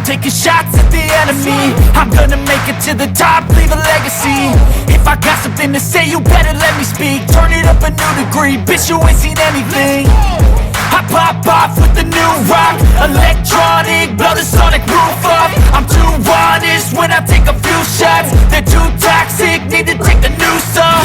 taking shots at the enemy. I'm gonna make it to the top, leave a legacy. If I got something to say, you better let me speak. Turn it up a new degree, bitch, you ain't seen anything. I pop off with the new rock, electronic, blow the sonic roof up. I'm too honest when I take a few shots. They're too toxic, need to take the noose off.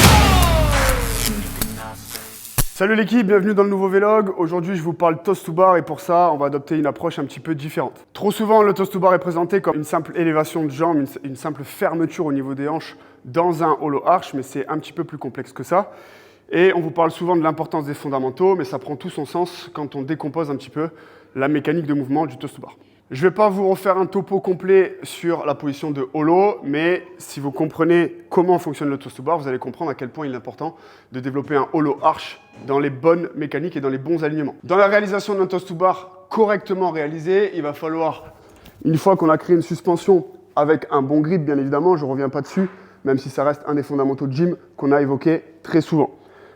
Salut l'équipe, bienvenue dans le nouveau vlog. Aujourd'hui, je vous parle toast to bar et pour ça, on va adopter une approche un petit peu différente. Trop souvent, le toast to bar est présenté comme une simple élévation de jambes, une simple fermeture au niveau des hanches dans un hollow arch, mais c'est un petit peu plus complexe que ça. Et on vous parle souvent de l'importance des fondamentaux, mais ça prend tout son sens quand on décompose un petit peu la mécanique de mouvement du toast to bar. Je ne vais pas vous refaire un topo complet sur la position de hollow, mais si vous comprenez comment fonctionne le toast to bar, vous allez comprendre à quel point il est important de développer un hollow arch dans les bonnes mécaniques et dans les bons alignements. Dans la réalisation d'un toast to bar correctement réalisé, il va falloir, une fois qu'on a créé une suspension avec un bon grip, bien évidemment, je ne reviens pas dessus, même si ça reste un des fondamentaux de gym qu'on a évoqué très souvent.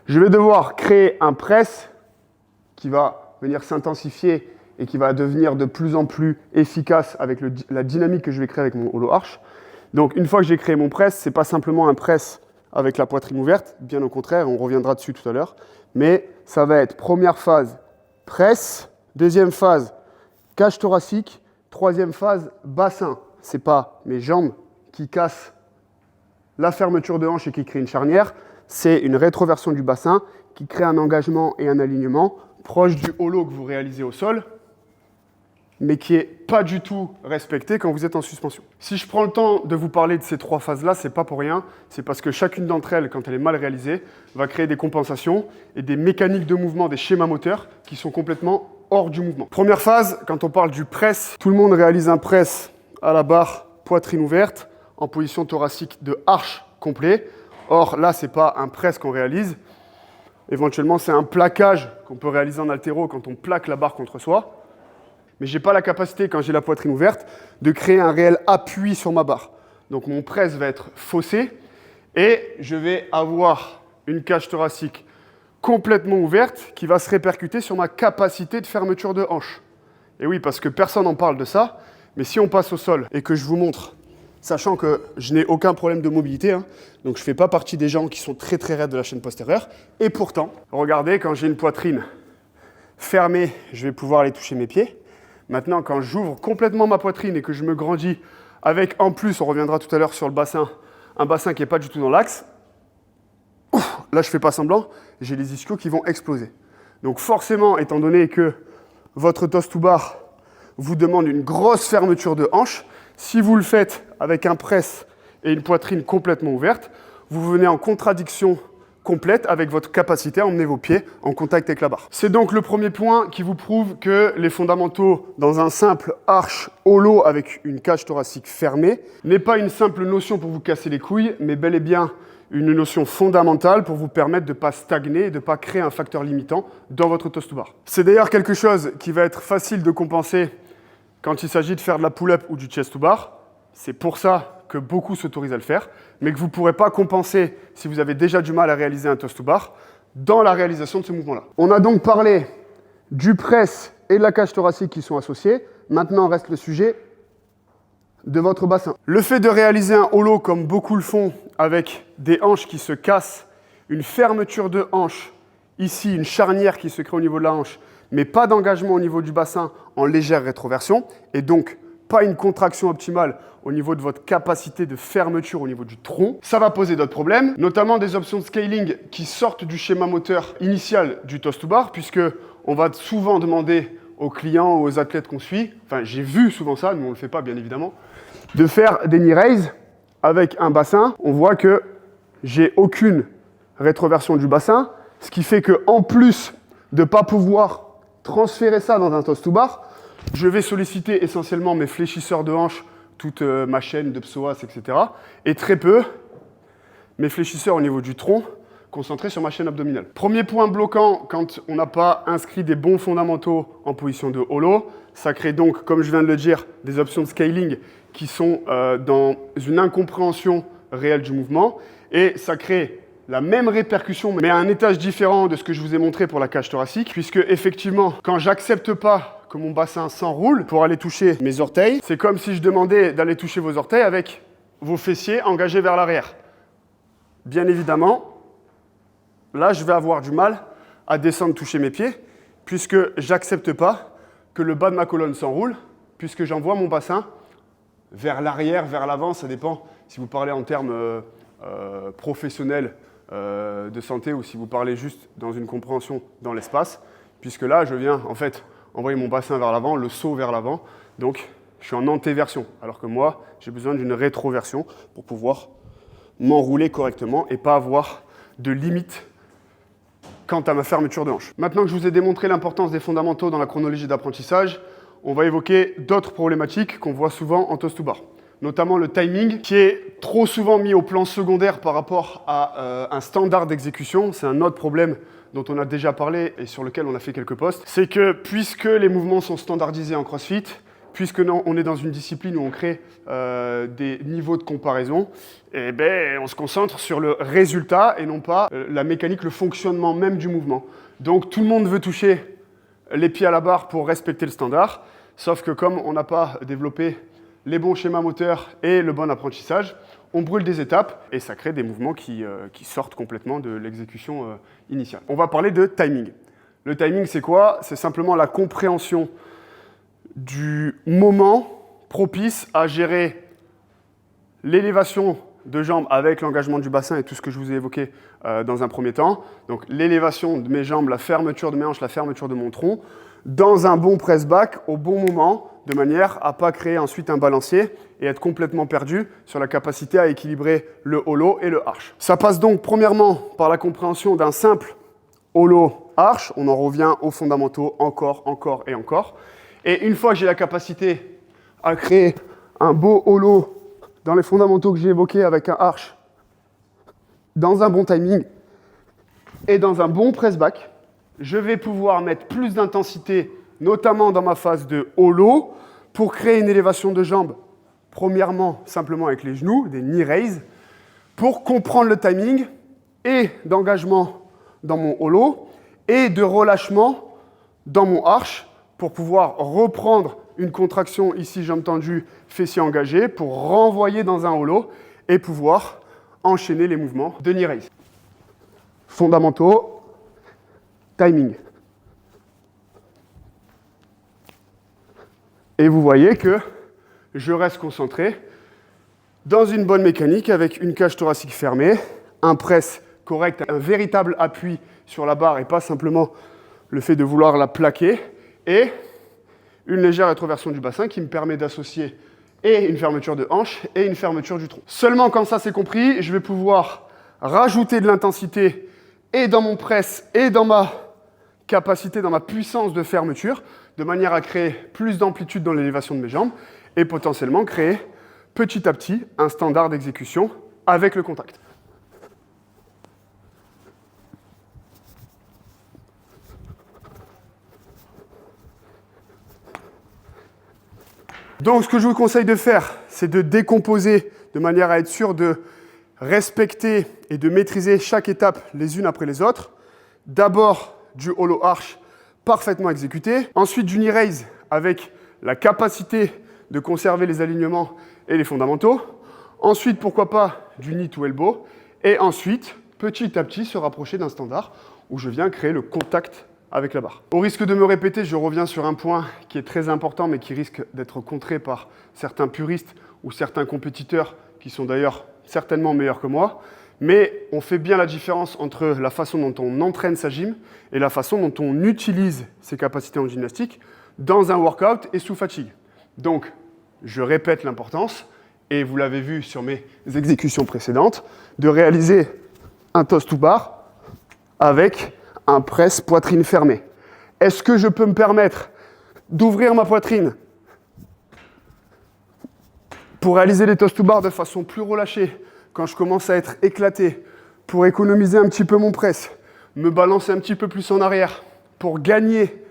Je vais devoir créer un press qui va venir s'intensifier et qui va devenir de plus en plus efficace avec la dynamique que je vais créer avec mon hollow arch. Donc une fois que j'ai créé mon press, ce n'est pas simplement un press avec la poitrine ouverte, bien au contraire, on reviendra dessus tout à l'heure, mais ça va être première phase press, deuxième phase cage thoracique, troisième phase bassin. Ce n'est pas mes jambes qui cassent la fermeture de hanche et qui crée une charnière, c'est une rétroversion du bassin qui crée un engagement et un alignement proche du hollow que vous réalisez au sol, mais qui n'est pas du tout respecté quand vous êtes en suspension. Si je prends le temps de vous parler de ces trois phases-là, ce n'est pas pour rien, c'est parce que chacune d'entre elles, quand elle est mal réalisée, va créer des compensations et des mécaniques de mouvement, des schémas moteurs qui sont complètement hors du mouvement. Première phase, quand on parle du press, tout le monde réalise un press à la barre, poitrine ouverte, en position thoracique de arche complet. Or, là, ce n'est pas un press qu'on réalise. Éventuellement, c'est un plaquage qu'on peut réaliser en haltéro quand on plaque la barre contre soi. Mais je n'ai pas la capacité, quand j'ai la poitrine ouverte, de créer un réel appui sur ma barre. Donc mon press va être faussé et je vais avoir une cage thoracique complètement ouverte qui va se répercuter sur ma capacité de fermeture de hanche. Et oui, parce que personne n'en parle de ça, mais si on passe au sol et que je vous montre, sachant que je n'ai aucun problème de mobilité, donc je ne fais pas partie des gens qui sont très très raides de la chaîne postérieure, et pourtant, regardez, quand j'ai une poitrine fermée, je vais pouvoir aller toucher mes pieds. Maintenant, quand j'ouvre complètement ma poitrine et que je me grandis avec, en plus, on reviendra tout à l'heure sur le bassin, un bassin qui n'est pas du tout dans l'axe, là, je ne fais pas semblant, j'ai les ischios qui vont exploser. Donc forcément, étant donné que votre toast to bar vous demande une grosse fermeture de hanche, si vous le faites avec un press et une poitrine complètement ouverte, vous venez en contradiction complète avec votre capacité à emmener vos pieds en contact avec la barre. C'est donc le premier point qui vous prouve que les fondamentaux dans un simple arch hollow avec une cage thoracique fermée n'est pas une simple notion pour vous casser les couilles, mais bel et bien une notion fondamentale pour vous permettre de ne pas stagner et de ne pas créer un facteur limitant dans votre toast to bar. C'est d'ailleurs quelque chose qui va être facile de compenser quand il s'agit de faire de la pull-up ou du chest to bar. C'est pour ça que beaucoup s'autorisent à le faire, mais que vous ne pourrez pas compenser si vous avez déjà du mal à réaliser un toast to bar dans la réalisation de ce mouvement-là. On a donc parlé du press et de la cage thoracique qui sont associés. Maintenant reste le sujet de votre bassin. Le fait de réaliser un hollow comme beaucoup le font avec des hanches qui se cassent, une fermeture de hanche, ici une charnière qui se crée au niveau de la hanche, mais pas d'engagement au niveau du bassin en légère rétroversion, et donc pas une contraction optimale au niveau de votre capacité de fermeture au niveau du tronc, ça va poser d'autres problèmes, notamment des options de scaling qui sortent du schéma moteur initial du toast to bar, puisque on va souvent demander aux clients ou aux athlètes qu'on suit, enfin j'ai vu souvent ça, nous on ne le fait pas bien évidemment, de faire des knee raises avec un bassin. On voit que j'ai aucune rétroversion du bassin, ce qui fait qu'en plus de ne pas pouvoir transférer ça dans un toast to bar, je vais solliciter essentiellement mes fléchisseurs de hanches, toute ma chaîne de psoas, etc. Et très peu mes fléchisseurs au niveau du tronc, concentrés sur ma chaîne abdominale. Premier point bloquant quand on n'a pas inscrit des bons fondamentaux en position de hollow, ça crée donc, comme je viens de le dire, des options de scaling qui sont dans une incompréhension réelle du mouvement. Et ça crée la même répercussion, mais à un étage différent de ce que je vous ai montré pour la cage thoracique, puisque effectivement, quand j'accepte pas que mon bassin s'enroule pour aller toucher mes orteils. C'est comme si je demandais d'aller toucher vos orteils avec vos fessiers engagés vers l'arrière. Bien évidemment, là, je vais avoir du mal à descendre toucher mes pieds, puisque j'accepte pas que le bas de ma colonne s'enroule, puisque j'envoie mon bassin vers l'arrière, vers l'avant, ça dépend si vous parlez en termes professionnels de santé ou si vous parlez juste dans une compréhension dans l'espace, puisque là, je viens en fait envoyer mon bassin vers l'avant, le saut vers l'avant, donc je suis en antéversion, alors que moi, j'ai besoin d'une rétroversion pour pouvoir m'enrouler correctement et pas avoir de limite quant à ma fermeture de hanche. Maintenant que je vous ai démontré l'importance des fondamentaux dans la chronologie d'apprentissage, on va évoquer d'autres problématiques qu'on voit souvent en toast to bar, notamment le timing, qui est trop souvent mis au plan secondaire par rapport à un standard d'exécution. C'est un autre problème dont on a déjà parlé et sur lequel on a fait quelques posts. C'est que puisque les mouvements sont standardisés en CrossFit, puisque on est dans une discipline où on crée des niveaux de comparaison, eh ben, on se concentre sur le résultat et non pas la mécanique, le fonctionnement même du mouvement. Donc tout le monde veut toucher les pieds à la barre pour respecter le standard, sauf que comme on n'a pas développé les bons schémas moteurs et le bon apprentissage, on brûle des étapes et ça crée des mouvements qui sortent complètement de l'exécution initiale. On va parler de timing. Le timing, c'est quoi? C'est simplement la compréhension du moment propice à gérer l'élévation de jambes avec l'engagement du bassin et tout ce que je vous ai évoqué dans un premier temps. Donc l'élévation de mes jambes, la fermeture de mes hanches, la fermeture de mon tronc, dans un bon press-back au bon moment, de manière à ne pas créer ensuite un balancier et être complètement perdu sur la capacité à équilibrer le hollow et le arch. Ça passe donc premièrement par la compréhension d'un simple hollow arch. On en revient aux fondamentaux encore et encore. Et une fois que j'ai la capacité à créer un beau hollow dans les fondamentaux que j'ai évoqués avec un arch, dans un bon timing et dans un bon press-back, je vais pouvoir mettre plus d'intensité, notamment dans ma phase de hollow, pour créer une élévation de jambes, premièrement simplement avec les genoux, des knee raise, pour comprendre le timing et d'engagement dans mon hollow et de relâchement dans mon arch pour pouvoir reprendre une contraction ici, jambes tendues, fessiers engagés, pour renvoyer dans un hollow et pouvoir enchaîner les mouvements de knee raise. Fondamentaux, timing. Et vous voyez que je reste concentré dans une bonne mécanique avec une cage thoracique fermée, un press correct, un véritable appui sur la barre et pas simplement le fait de vouloir la plaquer, et une légère rétroversion du bassin qui me permet d'associer et une fermeture de hanche et une fermeture du tronc. Seulement quand ça c'est compris, je vais pouvoir rajouter de l'intensité et dans mon press et dans ma capacité, dans ma puissance de fermeture, de manière à créer plus d'amplitude dans l'élévation de mes jambes et potentiellement créer petit à petit un standard d'exécution avec le contact. Donc ce que je vous conseille de faire, c'est de décomposer de manière à être sûr de respecter et de maîtriser chaque étape les unes après les autres. D'abord du hollow arch parfaitement exécuté, ensuite du knee raise avec la capacité de conserver les alignements et les fondamentaux, ensuite pourquoi pas du knee to elbow, et ensuite petit à petit se rapprocher d'un standard où je viens créer le contact avec la barre. Au risque de me répéter, je reviens sur un point qui est très important mais qui risque d'être contré par certains puristes ou certains compétiteurs qui sont d'ailleurs certainement meilleurs que moi, mais on fait bien la différence entre la façon dont on entraîne sa gym et la façon dont on utilise ses capacités en gymnastique dans un workout et sous fatigue. Donc, je répète l'importance, et vous l'avez vu sur mes exécutions précédentes, de réaliser un toast to bar avec un press poitrine fermée. Est-ce que je peux me permettre d'ouvrir ma poitrine pour réaliser les toast to bar de façon plus relâchée quand je commence à être éclaté, pour économiser un petit peu mon press, me balancer un petit peu plus en arrière, pour gagner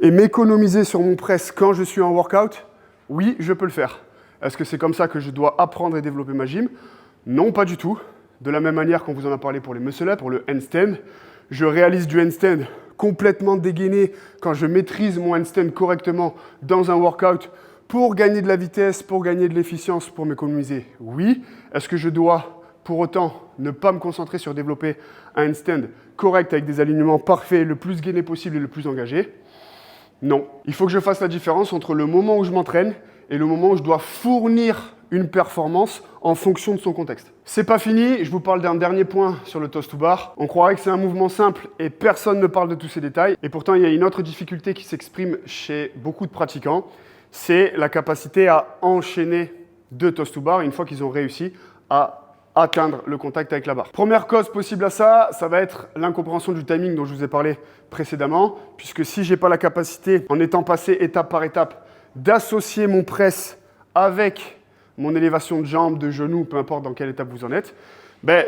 et m'économiser sur mon press quand je suis en workout? Oui, je peux le faire. Est-ce que c'est comme ça que je dois apprendre et développer ma gym? Non, pas du tout. De la même manière qu'on vous en a parlé pour les muscle-up, pour le handstand, je réalise du handstand complètement dégainé quand je maîtrise mon handstand correctement dans un workout pour gagner de la vitesse, pour gagner de l'efficience, pour m'économiser? Oui. Est-ce que je dois pour autant ne pas me concentrer sur développer un handstand correct avec des alignements parfaits, le plus gainé possible et le plus engagé? Non. Il faut que je fasse la différence entre le moment où je m'entraîne et le moment où je dois fournir une performance en fonction de son contexte. C'est pas fini, je vous parle d'un dernier point sur le toes to bar. On croirait que c'est un mouvement simple et personne ne parle de tous ces détails. Et pourtant, il y a une autre difficulté qui s'exprime chez beaucoup de pratiquants, c'est la capacité à enchaîner deux toes to bar une fois qu'ils ont réussi à atteindre le contact avec la barre. Première cause possible à ça, ça va être l'incompréhension du timing dont je vous ai parlé précédemment, puisque si je n'ai pas la capacité, en étant passé étape par étape, d'associer mon press avec mon élévation de jambes, de genoux, peu importe dans quelle étape vous en êtes,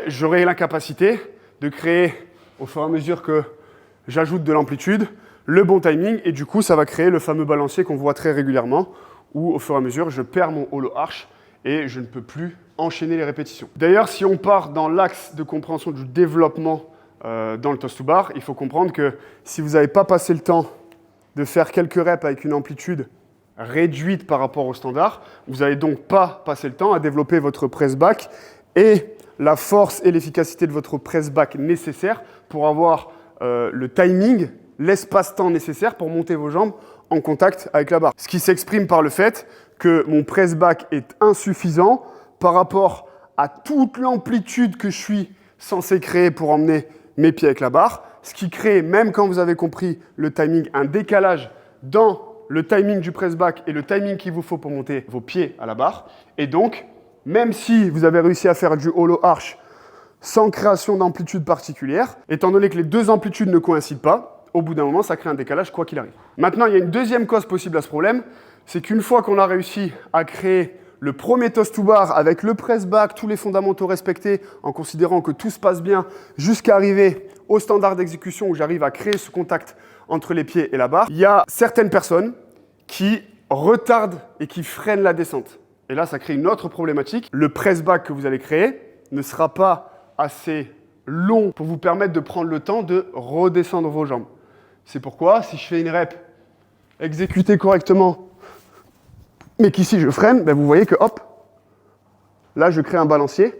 j'aurai l'incapacité de créer, au fur et à mesure que j'ajoute de l'amplitude, le bon timing, et du coup, ça va créer le fameux balancier qu'on voit très régulièrement, où au fur et à mesure, je perds mon hollow arch et je ne peux plus enchaîner les répétitions. D'ailleurs, si on part dans l'axe de compréhension du développement dans le toes to bar, il faut comprendre que si vous n'avez pas passé le temps de faire quelques reps avec une amplitude réduite par rapport au standard, vous n'allez donc pas passer le temps à développer votre press back et la force et l'efficacité de votre press back nécessaire pour avoir le timing, l'espace-temps nécessaire pour monter vos jambes en contact avec la barre. Ce qui s'exprime par le fait que mon press back est insuffisant par rapport à toute l'amplitude que je suis censé créer pour emmener mes pieds avec la barre, ce qui crée, même quand vous avez compris le timing, un décalage dans le timing du press back et le timing qu'il vous faut pour monter vos pieds à la barre. Et donc, même si vous avez réussi à faire du hollow arch sans création d'amplitude particulière, étant donné que les deux amplitudes ne coïncident pas, au bout d'un moment, ça crée un décalage quoi qu'il arrive. Maintenant, il y a une deuxième cause possible à ce problème, c'est qu'une fois qu'on a réussi à créer le premier toes to bar avec le press back, tous les fondamentaux respectés, en considérant que tout se passe bien, jusqu'à arriver au standard d'exécution où j'arrive à créer ce contact entre les pieds et la barre, il y a certaines personnes qui retardent et qui freinent la descente. Et là, ça crée une autre problématique. Le press back que vous allez créer ne sera pas assez long pour vous permettre de prendre le temps de redescendre vos jambes. C'est pourquoi, si je fais une rep exécutée correctement, mais qu'ici je freine, vous voyez que hop, là je crée un balancier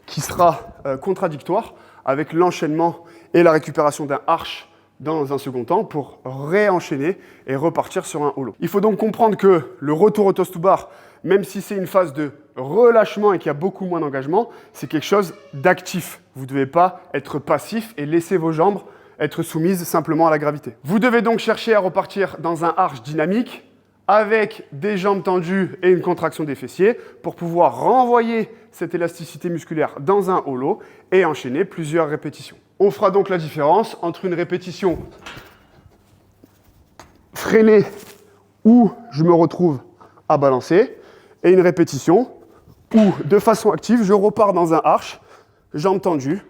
qui sera contradictoire avec l'enchaînement et la récupération d'un arch dans un second temps pour réenchaîner et repartir sur un hollow. Il faut donc comprendre que le retour au toes to bar, même si c'est une phase de relâchement et qu'il y a beaucoup moins d'engagement, c'est quelque chose d'actif. Vous ne devez pas être passif et laisser vos jambes être soumises simplement à la gravité. Vous devez donc chercher à repartir dans un arch dynamique avec des jambes tendues et une contraction des fessiers pour pouvoir renvoyer cette élasticité musculaire dans un hollow et enchaîner plusieurs répétitions. On fera donc la différence entre une répétition freinée où je me retrouve à balancer et une répétition où, de façon active, je repars dans un arch, jambes tendues,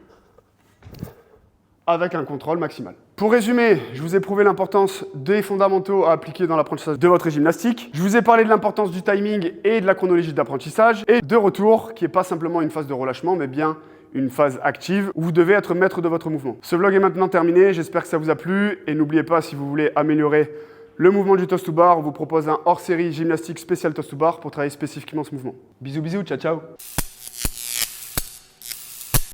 avec un contrôle maximal. Pour résumer, je vous ai prouvé l'importance des fondamentaux à appliquer dans l'apprentissage de votre gymnastique. Je vous ai parlé de l'importance du timing et de la chronologie d'apprentissage. Et de retour, qui n'est pas simplement une phase de relâchement, mais bien une phase active où vous devez être maître de votre mouvement. Ce vlog est maintenant terminé, j'espère que ça vous a plu. Et n'oubliez pas, si vous voulez améliorer le mouvement du toes to bar, on vous propose un hors-série gymnastique spécial toes to bar pour travailler spécifiquement ce mouvement. Bisous, bisous, ciao, ciao.